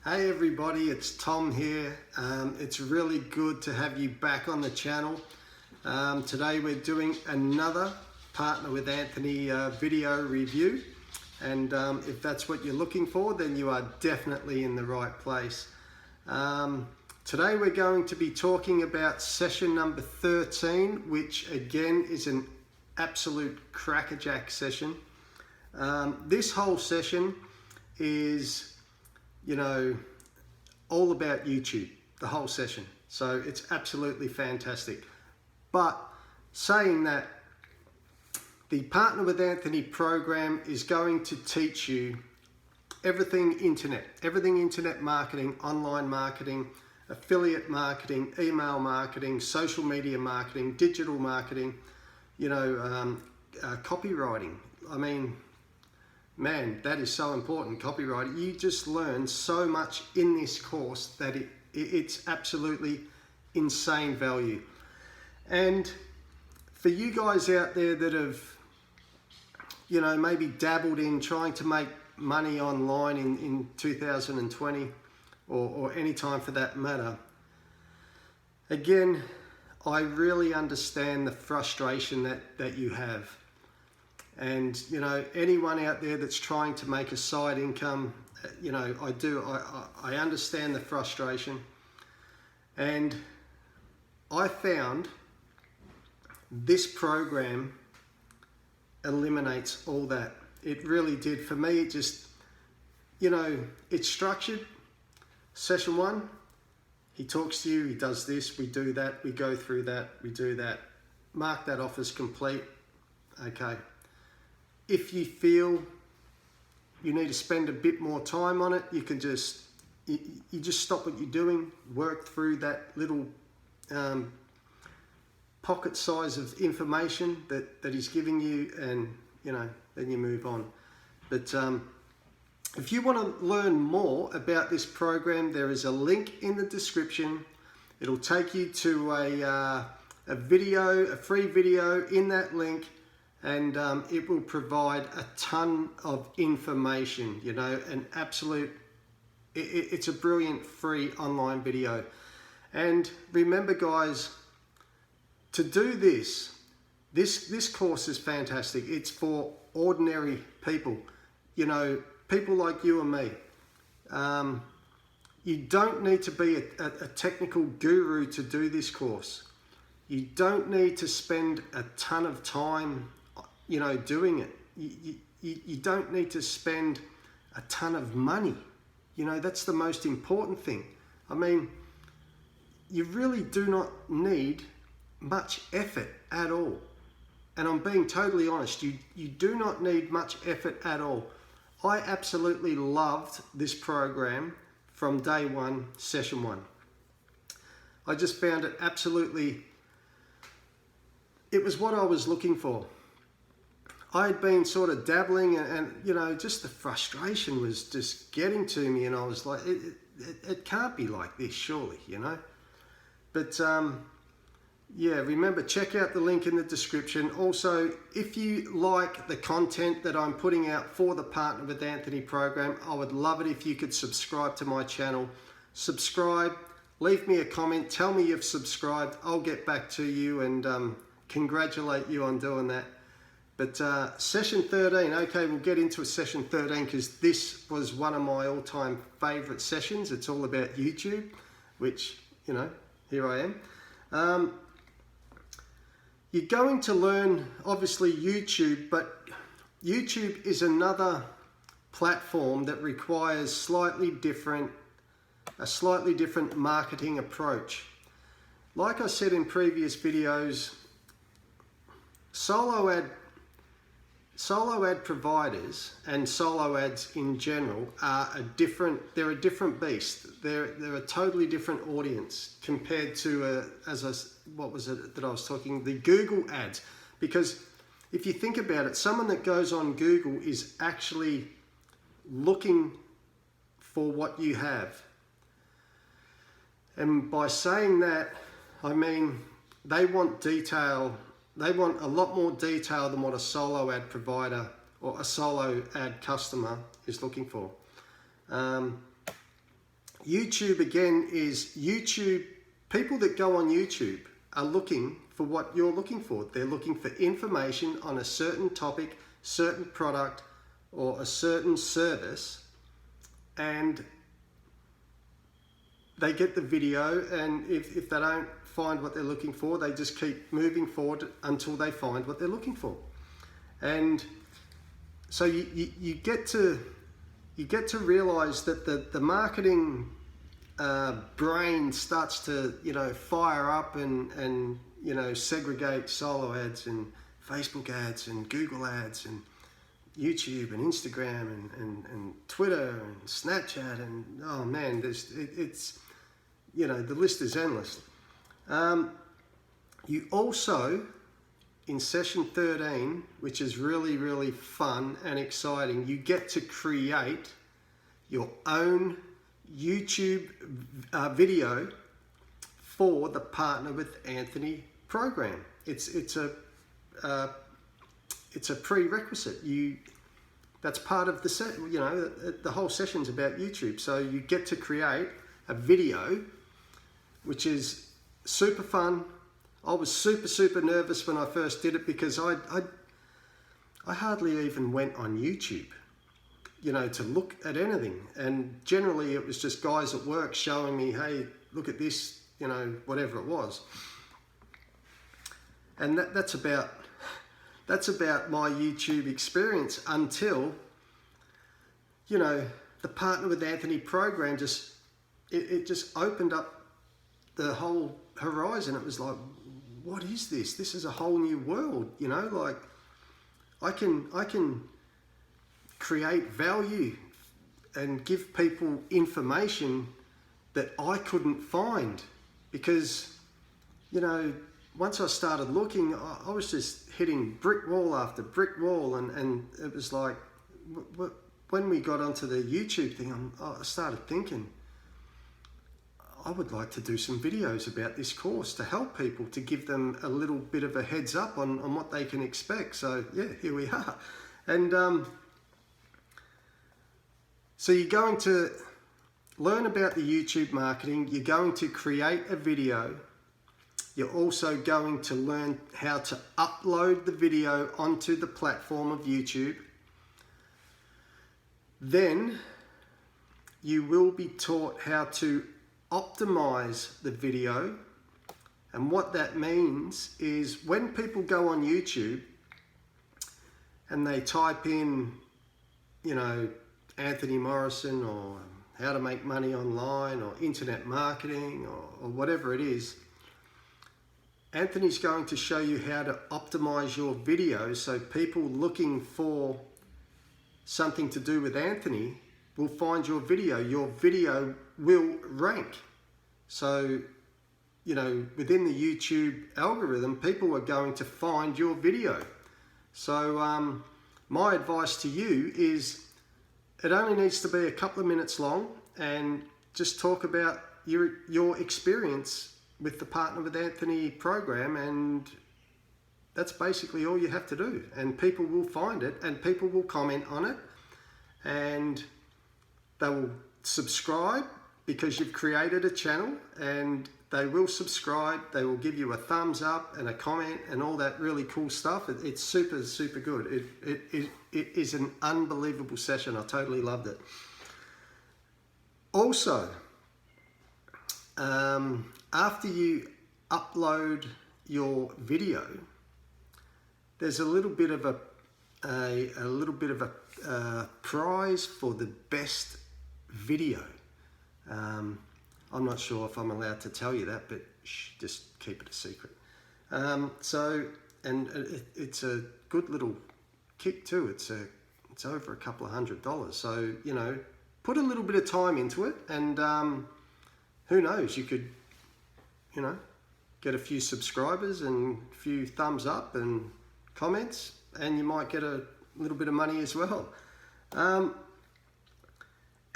Hey everybody, it's Tom here. It's really good to have you back on the channel. Today we're doing another Partner with Anthony video review, and if that's what you're looking for, then you are definitely in the right place. Today we're going to be talking about session number 13, which again is an absolute crackerjack session. This whole session is, you know, all about YouTube, the whole session. So it's absolutely fantastic. But saying that, the Partner with Anthony program is going to teach you everything internet marketing, online marketing, affiliate marketing, email marketing, social media marketing, digital marketing, you know, copywriting. I mean, man, that is so important, copywriting. You just learn so much in this course that it's absolutely insane value. And for you guys out there that have, you know, maybe dabbled in trying to make money online in 2020 or any time for that matter, again, I really understand the frustration that you have. And, you know, anyone out there that's trying to make a side income, you know, I understand the frustration. And I found this program eliminates all that. It really did. For me, it just, you know, it's structured. Session 1, he talks to you, he does this, we do that, we go through that, we do that. Mark that off as complete. Okay. If you feel you need to spend a bit more time on it, you can just, you just stop what you're doing, work through that little pocket size of information that he's giving you, and, you know, then you move on. But if you want to learn more about this program, there is a link in the description. It'll take you to a video, a free video in that link. And it will provide a ton of information, you know, an absolute, it's a brilliant free online video. And remember guys, to do this course is fantastic. It's for ordinary people, you know, people like you and me. You don't need to be a technical guru to do this course. You don't need to spend a ton of time, you know, doing it. You don't need to spend a ton of money. You know, that's the most important thing. I mean, you really do not need much effort at all. And I'm being totally honest, you do not need much effort at all. I absolutely loved this program from day one, session 1. I just found it absolutely, it was what I was looking for. I had been sort of dabbling and, you know, just the frustration was just getting to me, and I was like, it can't be like this, surely, you know. But yeah, remember, check out the link in the description. Also, if you like the content that I'm putting out for the Partner with Anthony program, I would love it if you could subscribe to my channel. Subscribe, leave me a comment, tell me you've subscribed. I'll get back to you and congratulate you on doing that. But session 13, okay, we'll get into a session 13 because this was one of my all-time favorite sessions. It's all about YouTube, which, you know, here I am. You're going to learn, obviously, YouTube, but YouTube is another platform that requires a slightly different marketing approach. Like I said in previous videos, solo ad providers and solo ads in general are they're a different beast. They're a totally different audience compared to the Google ads. Because if you think about it, someone that goes on Google is actually looking for what you have. And by saying that, I mean they want detail. They want a lot more detail than what a solo ad provider or a solo ad customer is looking for. YouTube again is YouTube. People that go on YouTube are looking for what you're looking for. They're looking for information on a certain topic, certain product, or a certain service, and they get the video, and if they don't find what they're looking for, they just keep moving forward until they find what they're looking for. And so you get to realize that the marketing brain starts to, you know, fire up and you know, segregate solo ads and Facebook ads and Google ads and YouTube and Instagram and Twitter and Snapchat, and oh man, it's you know, the list is endless. You also, in session 13, which is really fun and exciting, you get to create your own YouTube video for the Partner with Anthony program. It's a prerequisite. That's part of the set. You know, the whole session's about YouTube, so you get to create a video, which is super fun. I was super nervous when I first did it, because I hardly even went on YouTube, you know, to look at anything. And generally it was just guys at work showing me, hey, look at this, you know, whatever it was. And that's about my YouTube experience until, you know, the Partner with Anthony program just opened up the whole horizon. It was like, what is this? This is a whole new world, you know, like I can create value and give people information that I couldn't find, because, you know, once I started looking, I was just hitting brick wall after brick wall, and it was like, when we got onto the YouTube thing, I started thinking, I would like to do some videos about this course to help people, to give them a little bit of a heads up on what they can expect. So yeah, here we are. And so you're going to learn about the YouTube marketing. You're going to create a video. You're also going to learn how to upload the video onto the platform of YouTube. Then you will be taught how to optimize the video. And what that means is, when people go on YouTube and they type in, you know, Anthony Morrison, or how to make money online, or internet marketing, or whatever it is, Anthony's going to show you how to optimize your video, so people looking for something to do with Anthony will find your video. Your video will rank. So, you know, within the YouTube algorithm, people are going to find your video. So my advice to you is, it only needs to be a couple of minutes long, and just talk about your experience with the Partner with Anthony program, and that's basically all you have to do. And people will find it, and people will comment on it, and they will subscribe because you've created a channel, and they will subscribe. They will give you a thumbs up and a comment and all that really cool stuff. It's super good. It is an unbelievable session. I totally loved it. Also, after you upload your video, there's a little bit of a prize for the best video. I'm not sure if I'm allowed to tell you that, but just keep it a secret. So, and it's a good little kick too. It's over a couple of $100. So, you know, put a little bit of time into it, and who knows, you could, you know, get a few subscribers and a few thumbs up and comments, and you might get a little bit of money as well. And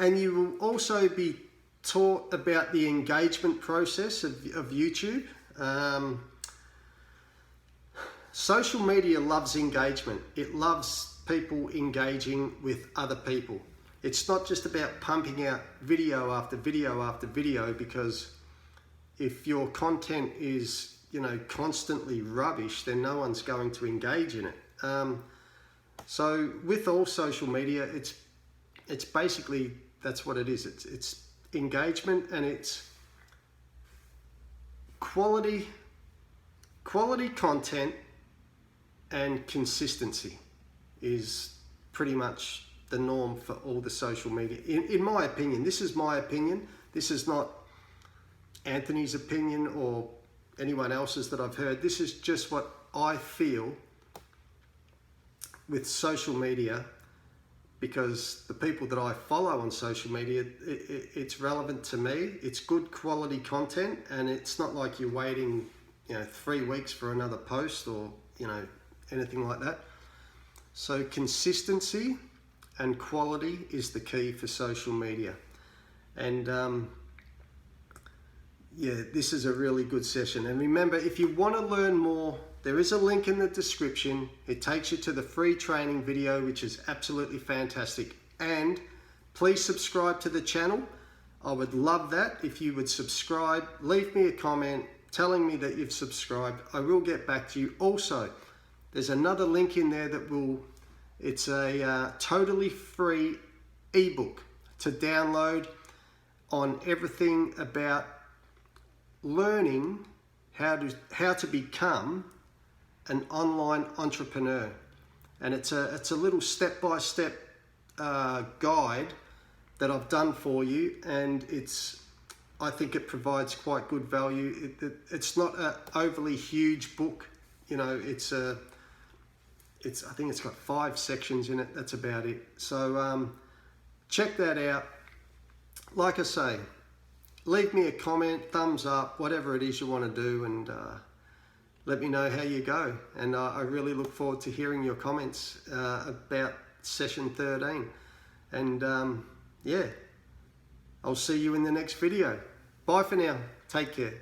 you will also be taught about the engagement process of YouTube. Social media loves engagement. It loves people engaging with other people. it's not just about pumping out video after video after video, because if your content is, you know, constantly rubbish, then no one's going to engage in it. So with all social media, it's basically, that's what it is. It's engagement, and it's quality content, and consistency is pretty much the norm for all the social media. In my opinion, this is my opinion. This is not Anthony's opinion or anyone else's that I've heard. This is just what I feel with social media, because the people that I follow on social media, it's relevant to me. It's good quality content, and it's not like you're waiting, you know, 3 weeks for another post or, you know, anything like that. So consistency and quality is the key for social media. And yeah, this is a really good session. And remember, if you want to learn more, there is a link in the description. It takes you to the free training video, which is absolutely fantastic. And please subscribe to the channel. I would love that if you would subscribe. Leave me a comment telling me that you've subscribed. I will get back to you. Also, there's another link in there that will, it's a totally free ebook to download on everything about learning how to become an online entrepreneur. And it's a little step-by-step guide that I've done for you, and I think it provides quite good value. It's not an overly huge book, you know. I think it's got 5 sections in it. That's about it. So check that out. Like I say, leave me a comment, thumbs up, whatever it is you want to do, and let me know how you go. And I really look forward to hearing your comments about session 13. And yeah, I'll see you in the next video. Bye for now. Take care.